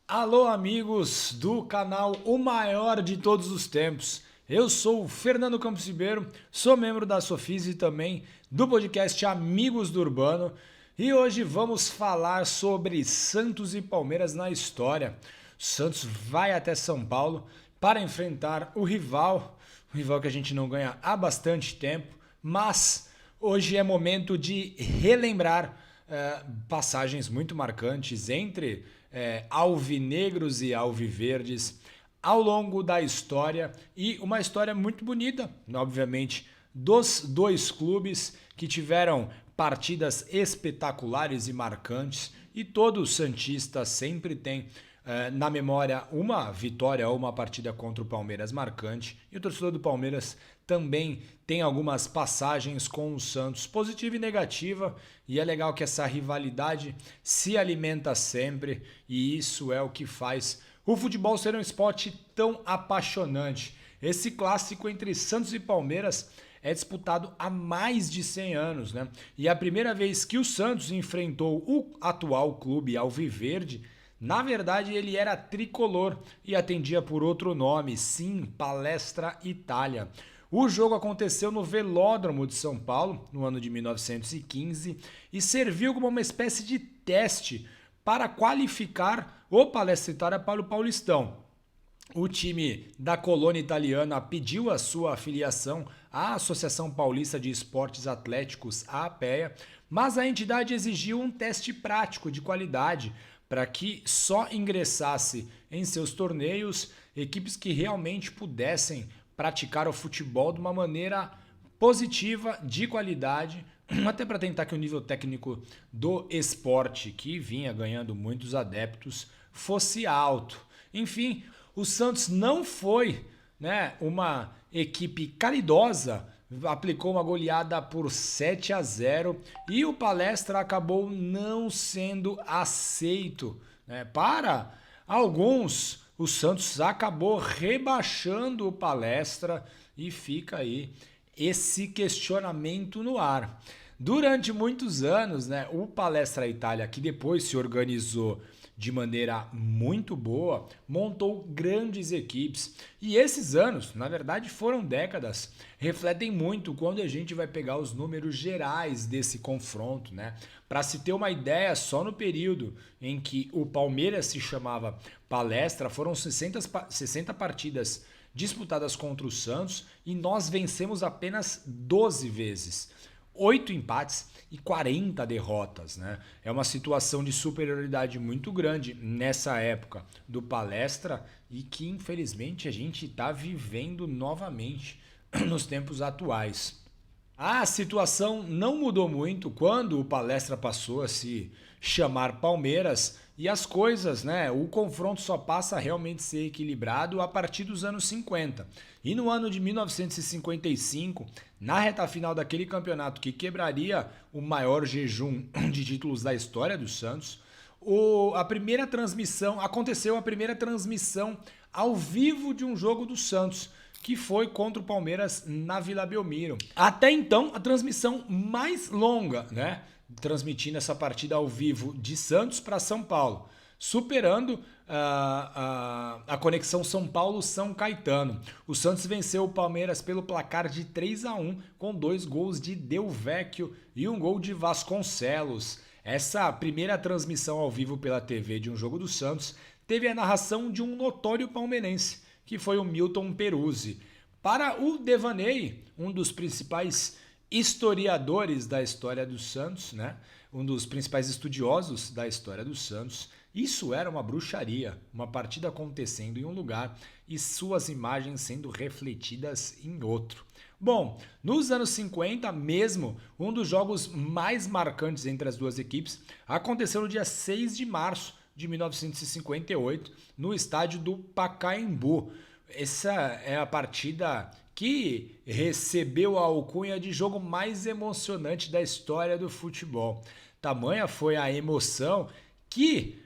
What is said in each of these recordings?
Alô, amigos do canal O Maior de Todos os Tempos. Eu sou o Fernando Campos Ribeiro, sou membro da Sofis e também do podcast Amigos do Urbano. E hoje vamos falar sobre Santos e Palmeiras na história. O Santos vai até São Paulo para enfrentar o rival que a gente não ganha há bastante tempo, mas hoje é momento de relembrar passagens muito marcantes entre alvinegros e alviverdes ao longo da história e uma história muito bonita, obviamente, dos dois clubes que tiveram partidas espetaculares e marcantes e todo santista sempre tem na memória uma vitória ou uma partida contra o Palmeiras marcante e o torcedor do Palmeiras também tem algumas passagens com o Santos, positiva e negativa, e é legal que essa rivalidade se alimenta sempre e isso é o que faz o futebol ser um esporte tão apaixonante. Esse clássico entre Santos e Palmeiras é disputado há mais de 100 anos, né? E a primeira vez que o Santos enfrentou o atual clube alviverde, na verdade, ele era tricolor e atendia por outro nome, sim, Palestra Itália. O jogo aconteceu no Velódromo de São Paulo, no ano de 1915, e serviu como uma espécie de teste para qualificar o Palestra Itália para o Paulistão. O time da colônia italiana pediu a sua afiliação à Associação Paulista de Esportes Atléticos, a APEA, mas a entidade exigiu um teste prático de qualidade para que só ingressasse em seus torneios equipes que realmente pudessem praticar o futebol de uma maneira positiva, de qualidade, até para tentar que o nível técnico do esporte, que vinha ganhando muitos adeptos, fosse alto. Enfim, o Santos não foi, né, uma equipe caridosa, aplicou uma goleada por 7-0 e o Palestra acabou não sendo aceito, né? Para alguns, o Santos acabou rebaixando o Palestra e fica aí esse questionamento no ar. Durante muitos anos, né, o Palestra Itália, que depois se organizou de maneira muito boa, montou grandes equipes. E esses anos, na verdade foram décadas, refletem muito quando a gente vai pegar os números gerais desse confronto, né? Para se ter uma ideia, só no período em que o Palmeiras se chamava Palestra, foram 60 partidas disputadas contra o Santos e nós vencemos apenas 12 vezes. 8 empates e 40 derrotas, né? É uma situação de superioridade muito grande nessa época do Palestra e que infelizmente a gente está vivendo novamente nos tempos atuais. A situação não mudou muito quando o Palestra passou a se chamar Palmeiras e as coisas, né? O confronto só passa a realmente ser equilibrado a partir dos anos 50. E no ano de 1955, na reta final daquele campeonato que quebraria o maior jejum de títulos da história do Santos, aconteceu a primeira transmissão ao vivo de um jogo do Santos, que foi contra o Palmeiras na Vila Belmiro. Até então, a transmissão mais longa, né? Transmitindo essa partida ao vivo de Santos para São Paulo, superando a conexão São Paulo-São Caetano. O Santos venceu o Palmeiras pelo placar de 3-1, com 2 gols de Del Vecchio e um gol de Vasconcelos. Essa primeira transmissão ao vivo pela TV de um jogo do Santos teve a narração de um notório palmeirense, que foi o Milton Peruzzi. Para o Devaney, um dos principais historiadores da história do Santos, né? Um dos principais estudiosos da história do Santos, isso era uma bruxaria, uma partida acontecendo em um lugar e suas imagens sendo refletidas em outro. Bom, nos anos 50 mesmo, um dos jogos mais marcantes entre as duas equipes aconteceu no dia 6 de março de 1958, no estádio do Pacaembu. Essa é a partida que recebeu a alcunha de jogo mais emocionante da história do futebol. Tamanha foi a emoção que,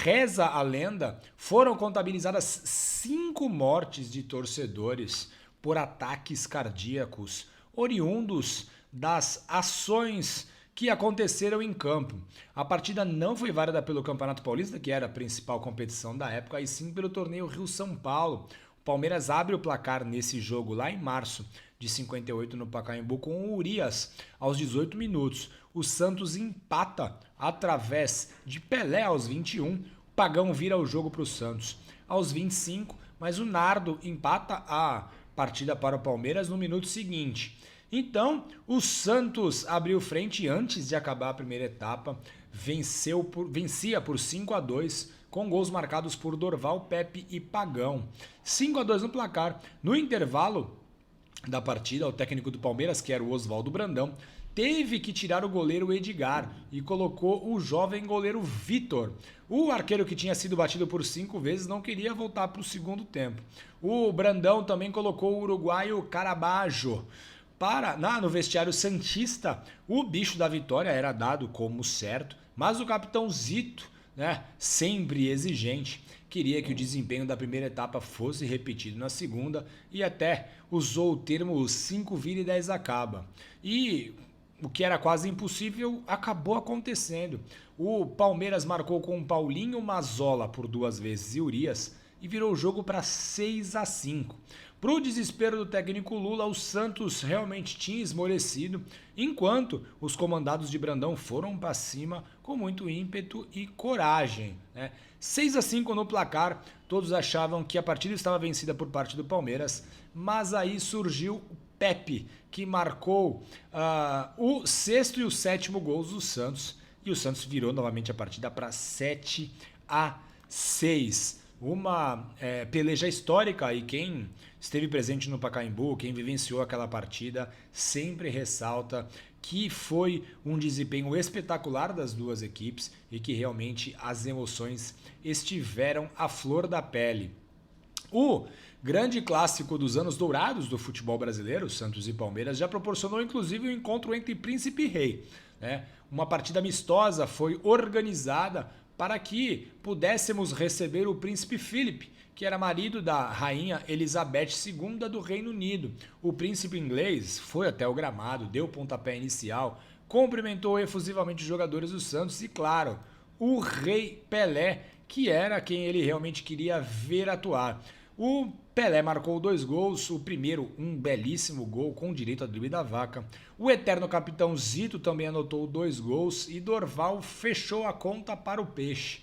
reza a lenda, foram contabilizadas 5 mortes de torcedores por ataques cardíacos oriundos das ações que aconteceram em campo. A partida não foi válida pelo Campeonato Paulista, que era a principal competição da época, e sim pelo torneio Rio-São Paulo. O Palmeiras abre o placar nesse jogo lá em março de 58 no Pacaembu com o Urias aos 18 minutos. O Santos empata através de Pelé aos 21. O Pagão vira o jogo para o Santos aos 25, mas o Nardo empata a partida para o Palmeiras no minuto seguinte. Então, o Santos abriu frente antes de acabar a primeira etapa, vencia por 5-2, com gols marcados por Dorval, Pepe e Pagão. 5-2 no placar. No intervalo da partida, o técnico do Palmeiras, que era o Oswaldo Brandão, teve que tirar o goleiro Edgar e colocou o jovem goleiro Vitor. O arqueiro, que tinha sido batido por 5 vezes, não queria voltar para o segundo tempo. O Brandão também colocou o uruguaio Carabajo. No vestiário santista, o bicho da vitória era dado como certo, mas o capitão Zito, sempre exigente, queria que o desempenho da primeira etapa fosse repetido na segunda e até usou o termo 5 vira e 10 acaba. E o que era quase impossível acabou acontecendo. O Palmeiras marcou com Paulinho Mazzola por 2 vezes e Urias e virou o jogo para 6-5. Para o desespero do técnico Lula, o Santos realmente tinha esmorecido, enquanto os comandados de Brandão foram para cima com muito ímpeto e coragem. 6-5 no placar, todos achavam que a partida estava vencida por parte do Palmeiras, mas aí surgiu o Pepe, que marcou o 6º e o 7º gols do Santos, e o Santos virou novamente a partida para 7-6. Uma peleja histórica, e quem esteve presente no Pacaembu, quem vivenciou aquela partida, sempre ressalta que foi um desempenho espetacular das duas equipes e que realmente as emoções estiveram à flor da pele. O grande clássico dos anos dourados do futebol brasileiro, Santos e Palmeiras, já proporcionou inclusive um encontro entre príncipe e rei. Uma partida amistosa foi organizada para que pudéssemos receber o príncipe Philip, que era marido da rainha Elizabeth II do Reino Unido. O príncipe inglês foi até o gramado, deu o pontapé inicial, cumprimentou efusivamente os jogadores do Santos e, claro, o rei Pelé, que era quem ele realmente queria ver atuar. O Pelé marcou 2 gols, o primeiro um belíssimo gol com direito a drible da vaca. O eterno capitão Zito também anotou 2 gols e Dorval fechou a conta para o peixe.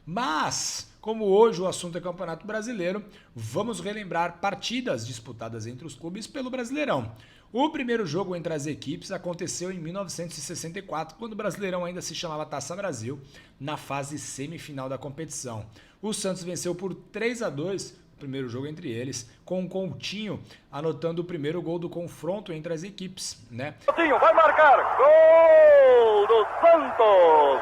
Mas, como hoje o assunto é Campeonato Brasileiro, vamos relembrar partidas disputadas entre os clubes pelo Brasileirão. O primeiro jogo entre as equipes aconteceu em 1964, quando o Brasileirão ainda se chamava Taça Brasil, na fase semifinal da competição. O Santos venceu por 3-2 o primeiro jogo entre eles, com o Coutinho anotando o primeiro gol do confronto entre as equipes. Coutinho vai marcar, gol do Santos!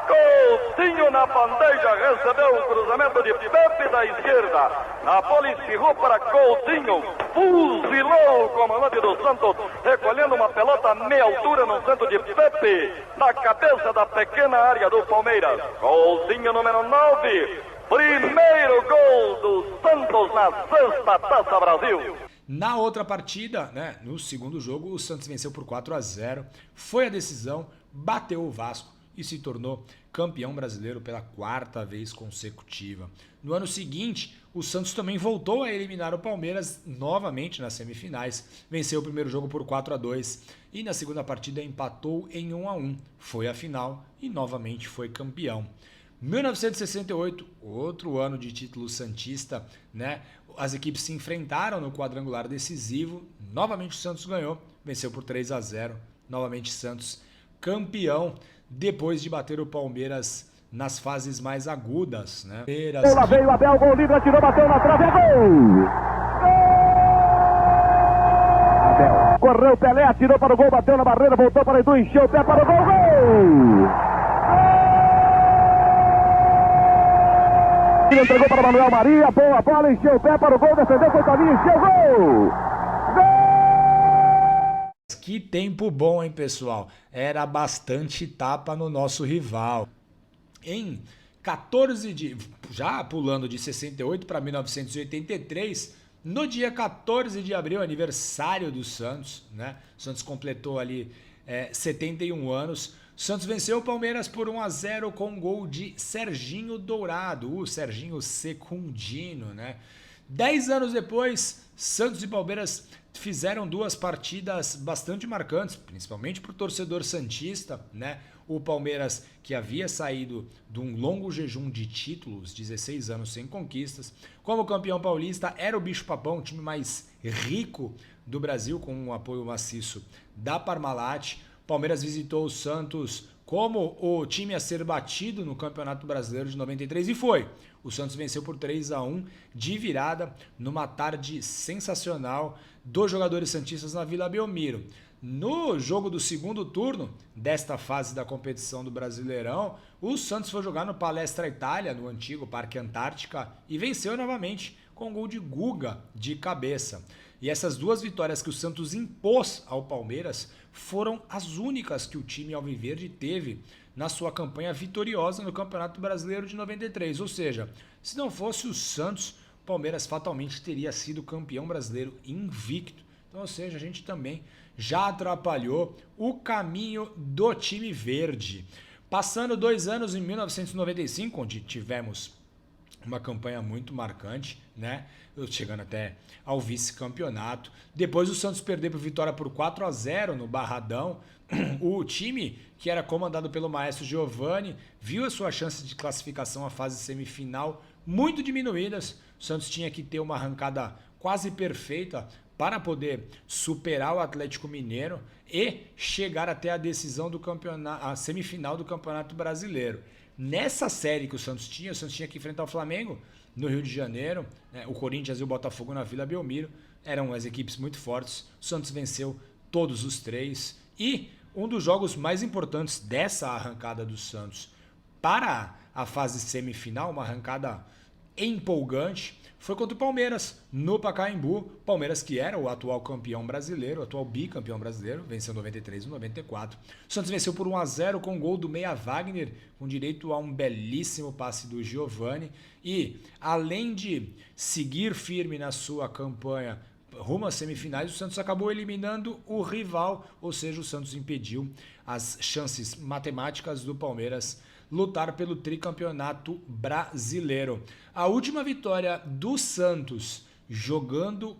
Coutinho na bandeja, recebeu o cruzamento de Pepe da esquerda. Napoli espirrou para Coutinho, fuzilou o comandante do Santos, recolhendo uma pelota a meia altura no centro de Pepe, na cabeça da pequena área do Palmeiras. Coutinho número 9, primeiro gol do Santos na 6ª Taça Brasil. Na outra partida, no segundo jogo, o Santos venceu por 4-0, foi a decisão, bateu o Vasco e se tornou campeão brasileiro pela 4ª vez consecutiva. No ano seguinte, o Santos também voltou a eliminar o Palmeiras novamente nas semifinais, venceu o primeiro jogo por 4-2 e na segunda partida empatou em 1-1. Foi a final e novamente foi campeão. 1968, outro ano de título santista, As equipes se enfrentaram no quadrangular decisivo, novamente o Santos ganhou, venceu por 3-0, novamente Santos campeão, depois de bater o Palmeiras nas fases mais agudas. Lá veio Abel, gol livre, atirou, bateu na trave, é gol! Abel. Correu Pelé, atirou para o gol, bateu na barreira, voltou para Edu, encheu o pé para o gol, gol! Ele entregou para Manuel Maria, boa bola, encheu o pé para o gol, defendeu, foi caminho, encheu o gol! Que tempo bom, hein, pessoal? Era bastante tapa no nosso rival. Em 14 de... Já pulando de 68 para 1983, no dia 14 de abril, aniversário do Santos, O Santos completou ali 71 anos. O Santos venceu o Palmeiras por 1-0 com um gol de Serginho Dourado, o Serginho Secundino, né? 10 anos depois, Santos e Palmeiras fizeram duas partidas bastante marcantes, principalmente para o torcedor santista, né? O Palmeiras, que havia saído de um longo jejum de títulos, 16 anos sem conquistas, como campeão paulista, era o bicho-papão, o time mais rico do Brasil, com um apoio maciço da Parmalat. Palmeiras visitou o Santos como o time a ser batido no Campeonato Brasileiro de 93 e foi. O Santos venceu por 3-1 de virada numa tarde sensacional dos jogadores santistas na Vila Belmiro. No jogo do segundo turno desta fase da competição do Brasileirão, o Santos foi jogar no Palestra Itália, no antigo Parque Antártica, e venceu novamente com um gol de Guga de cabeça. E essas duas vitórias que o Santos impôs ao Palmeiras foram as únicas que o time alviverde teve na sua campanha vitoriosa no Campeonato Brasileiro de 93. Ou seja, se não fosse o Santos, o Palmeiras fatalmente teria sido campeão brasileiro invicto. Então, ou seja, a gente também já atrapalhou o caminho do time verde. Passando 2 anos em 1995, onde tivemos uma campanha muito marcante, né? Chegando até ao vice-campeonato. Depois o Santos perdeu para o Vitória por 4-0 no Barradão. O time, que era comandado pelo maestro Giovani, viu a sua chance de classificação à fase semifinal muito diminuídas. O Santos tinha que ter uma arrancada quase perfeita para poder superar o Atlético Mineiro e chegar até a decisão do campeonato, a semifinal do Campeonato Brasileiro. Nessa série que o Santos tinha que enfrentar o Flamengo no Rio de Janeiro, né? O Corinthians e o Botafogo na Vila Belmiro, eram as equipes muito fortes. O Santos venceu todos os 3 e um dos jogos mais importantes dessa arrancada do Santos para a fase semifinal, uma arrancada empolgante, foi contra o Palmeiras, no Pacaembu. Palmeiras, que era o atual campeão brasileiro, o atual bicampeão brasileiro, venceu 93 e 94. O Santos venceu por 1-0 com um gol do Meia Wagner, com direito a um belíssimo passe do Giovani. E, além de seguir firme na sua campanha rumo às semifinais, o Santos acabou eliminando o rival, ou seja, o Santos impediu as chances matemáticas do Palmeiras lutar pelo tricampeonato brasileiro. A última vitória do Santos jogando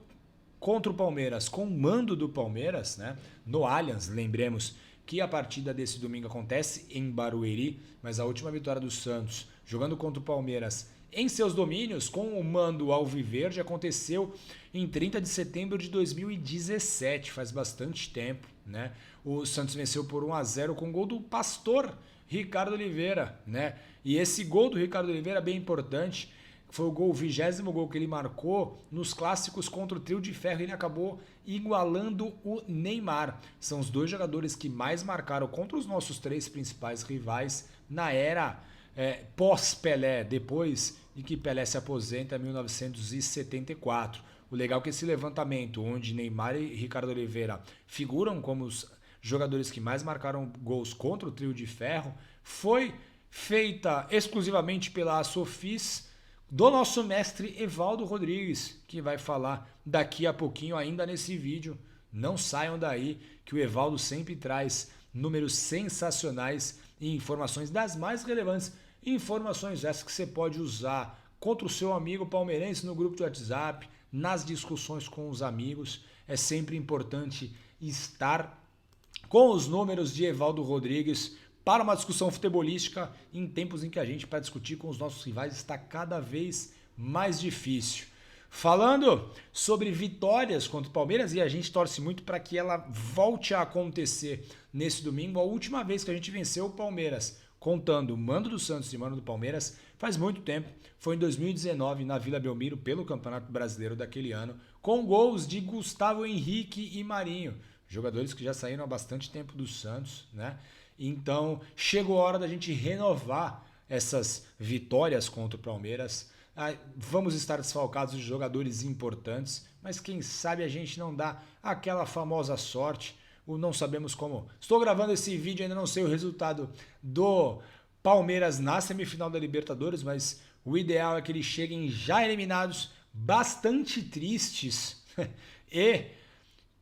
contra o Palmeiras, com o mando do Palmeiras, né, no Allianz, lembremos que a partida desse domingo acontece em Barueri, mas a última vitória do Santos jogando contra o Palmeiras em seus domínios, com o mando alviverde, aconteceu em 30 de setembro de 2017, faz bastante tempo, né? O Santos venceu por 1-0 com o gol do Pastor Ricardo Oliveira, né? E esse gol do Ricardo Oliveira é bem importante, foi o 20º gol que ele marcou nos clássicos contra o Trio de Ferro, e ele acabou igualando o Neymar. São os 2 jogadores que mais marcaram contra os nossos 3 principais rivais na era pós-Pelé, depois de que Pelé se aposenta em 1974. O legal é que esse levantamento, onde Neymar e Ricardo Oliveira figuram como os jogadores que mais marcaram gols contra o Trio de Ferro, foi feita exclusivamente pela Sofis, do nosso mestre Evaldo Rodrigues, que vai falar daqui a pouquinho ainda nesse vídeo. Não saiam daí, que o Evaldo sempre traz números sensacionais e informações das mais relevantes, informações essas que você pode usar contra o seu amigo palmeirense no grupo de WhatsApp, nas discussões com os amigos. É sempre importante estar com os números de Evaldo Rodrigues para uma discussão futebolística em tempos em que a gente, para discutir com os nossos rivais, está cada vez mais difícil. Falando sobre vitórias contra o Palmeiras, e a gente torce muito para que ela volte a acontecer nesse domingo, a última vez que a gente venceu o Palmeiras, contando o mando do Santos e o mando do Palmeiras, faz muito tempo, foi em 2019 na Vila Belmiro, pelo Campeonato Brasileiro daquele ano, com gols de Gustavo Henrique e Marinho, jogadores que já saíram há bastante tempo do Santos, né? Então, chegou a hora da gente renovar essas vitórias contra o Palmeiras. Vamos estar desfalcados de jogadores importantes, mas quem sabe a gente não dá aquela famosa sorte, o não sabemos como. Estou gravando esse vídeo, ainda não sei o resultado do Palmeiras na semifinal da Libertadores, mas o ideal é que eles cheguem já eliminados, bastante tristes e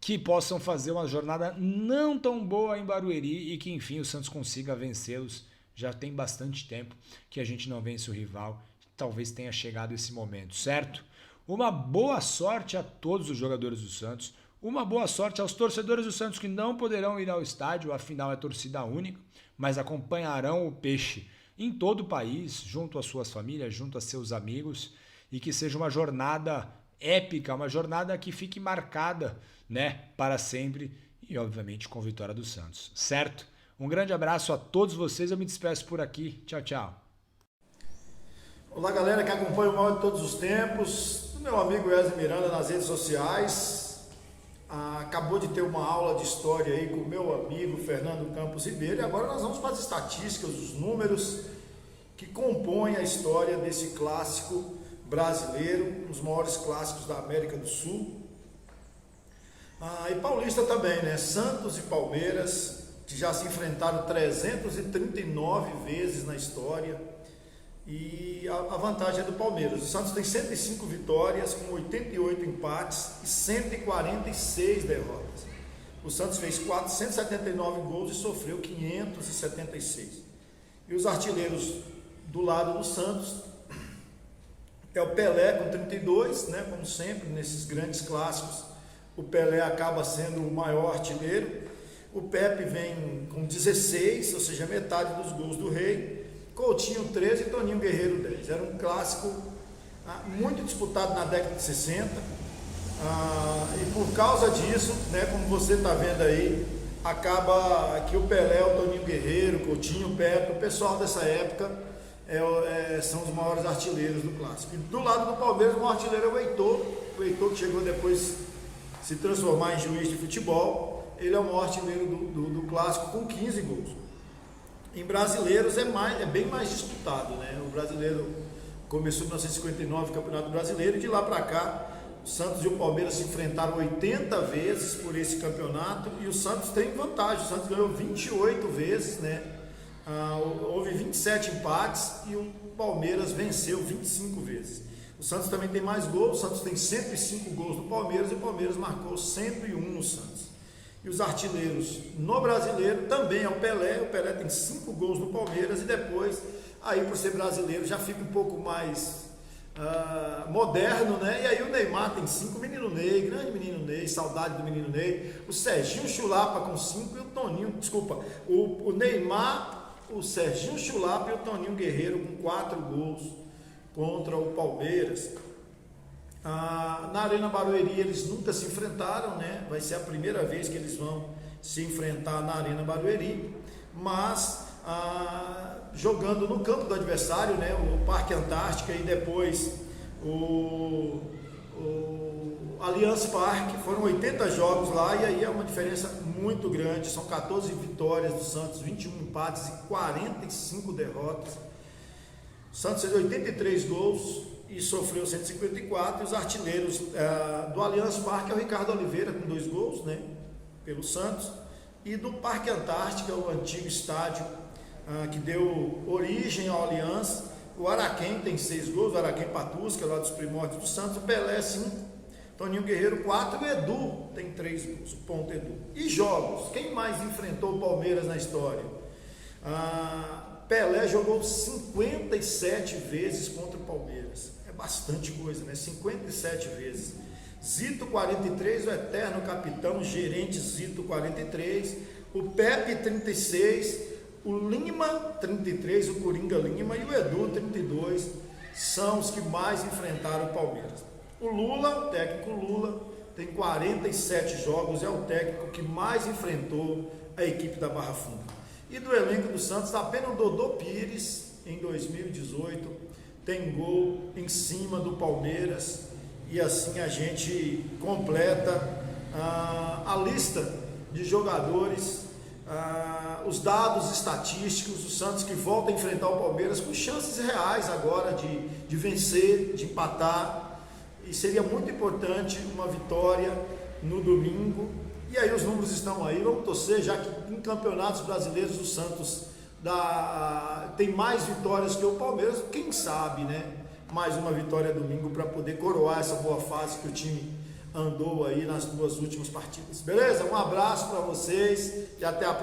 que possam fazer uma jornada não tão boa em Barueri e que, enfim, o Santos consiga vencê-los. Já tem bastante tempo que a gente não vence o rival. Talvez tenha chegado esse momento, certo? Uma boa sorte a todos os jogadores do Santos. Uma boa sorte aos torcedores do Santos que não poderão ir ao estádio, afinal é torcida única, mas acompanharão o Peixe em todo o país, junto às suas famílias, junto a seus amigos, e que seja uma jornada épica, uma jornada que fique marcada, né, para sempre e, obviamente, com vitória do Santos, certo? Um grande abraço a todos vocês, eu me despeço por aqui. Tchau, tchau. Olá, galera que acompanha o Maior de Todos os Tempos, meu amigo Wesley Miranda nas redes sociais. Acabou de ter uma aula de história aí com o meu amigo Fernando Campos Ribeiro e agora nós vamos para as estatísticas, os números que compõem a história desse clássico brasileiro, um dos maiores clássicos da América do Sul. E paulista também, né? Santos e Palmeiras, que já se enfrentaram 339 vezes na história. E a vantagem é do Palmeiras. O Santos tem 105 vitórias, com 88 empates e 146 derrotas. O Santos fez 479 gols e sofreu 576. E os artilheiros do lado do Santos é o Pelé com 32, né? Como sempre nesses grandes clássicos, o Pelé acaba sendo o maior artilheiro. O Pepe vem com 16, ou seja, metade dos gols do Rei. Coutinho 13 e Toninho Guerreiro 10. Era um clássico muito disputado na década de 60 e por causa disso, né, como você está vendo aí, acaba que o Pelé, o Toninho Guerreiro, o Coutinho, o Pepe, o pessoal dessa época são os maiores artilheiros do clássico. E do lado do Palmeiras, o maior artilheiro é o Heitor que chegou depois se transformar em juiz de futebol. Ele é o maior artilheiro do clássico com 15 gols. Em brasileiros é bem mais disputado, né? O brasileiro começou em 1959, o Campeonato Brasileiro, e de lá para cá, o Santos e o Palmeiras se enfrentaram 80 vezes por esse campeonato, e o Santos tem vantagem, o Santos ganhou 28 vezes, né? Houve 27 empates e o Palmeiras venceu 25 vezes. O Santos também tem mais gols, o Santos tem 105 gols no Palmeiras e o Palmeiras marcou 101 no Santos. E os artilheiros no brasileiro também é o Pelé tem 5 gols no Palmeiras e depois, aí por ser brasileiro já fica um pouco mais moderno, né? E aí o Neymar tem 5, menino Ney, grande menino Ney, saudade do menino Ney, o Serginho Chulapa com 5 e o Toninho, o Neymar, o Serginho Chulapa e o Toninho Guerreiro com 4 gols contra o Palmeiras. Na Arena Barueri eles nunca se enfrentaram, né? Vai ser a primeira vez que eles vão se enfrentar na Arena Barueri, mas jogando no campo do adversário, né? O Parque Antártica e depois o Allianz Parque. Foram 80 jogos lá e aí é uma diferença muito grande, são 14 vitórias do Santos, 21 empates e 45 derrotas. O Santos fez 83 gols e sofreu 154, e os artilheiros do Allianz Parque é o Ricardo Oliveira com 2 gols, né, pelo Santos, e do Parque Antártica, o antigo estádio que deu origem ao Allianz, o Araquém tem 6 gols, o Araquém Patusca, lá dos primórdios do Santos, o Pelé 5, Toninho Guerreiro 4, o Edu tem 3 gols, o ponto Edu. E jogos, quem mais enfrentou o Palmeiras na história? Pelé jogou 57 vezes contra o Palmeiras. É bastante coisa, né? 57 vezes. Zito 43, o eterno capitão, gerente Zito 43, o Pepe 36, o Lima 33, o Coringa Lima, e o Edu 32 são os que mais enfrentaram o Palmeiras. O Lula, o técnico Lula, tem 47 jogos, é o técnico que mais enfrentou a equipe da Barra Funda. E do elenco do Santos, apenas o Dodô Pires, em 2018, tem gol em cima do Palmeiras. E assim a gente completa a lista de jogadores, os dados estatísticos. O Santos que volta a enfrentar o Palmeiras com chances reais agora de vencer, de empatar. E seria muito importante uma vitória no domingo. E aí os números estão aí, vamos torcer, já que em campeonatos brasileiros o Santos tem mais vitórias que o Palmeiras, quem sabe, né? Mais uma vitória domingo para poder coroar essa boa fase que o time andou aí nas 2 últimas partidas. Beleza? Um abraço para vocês e até a próxima.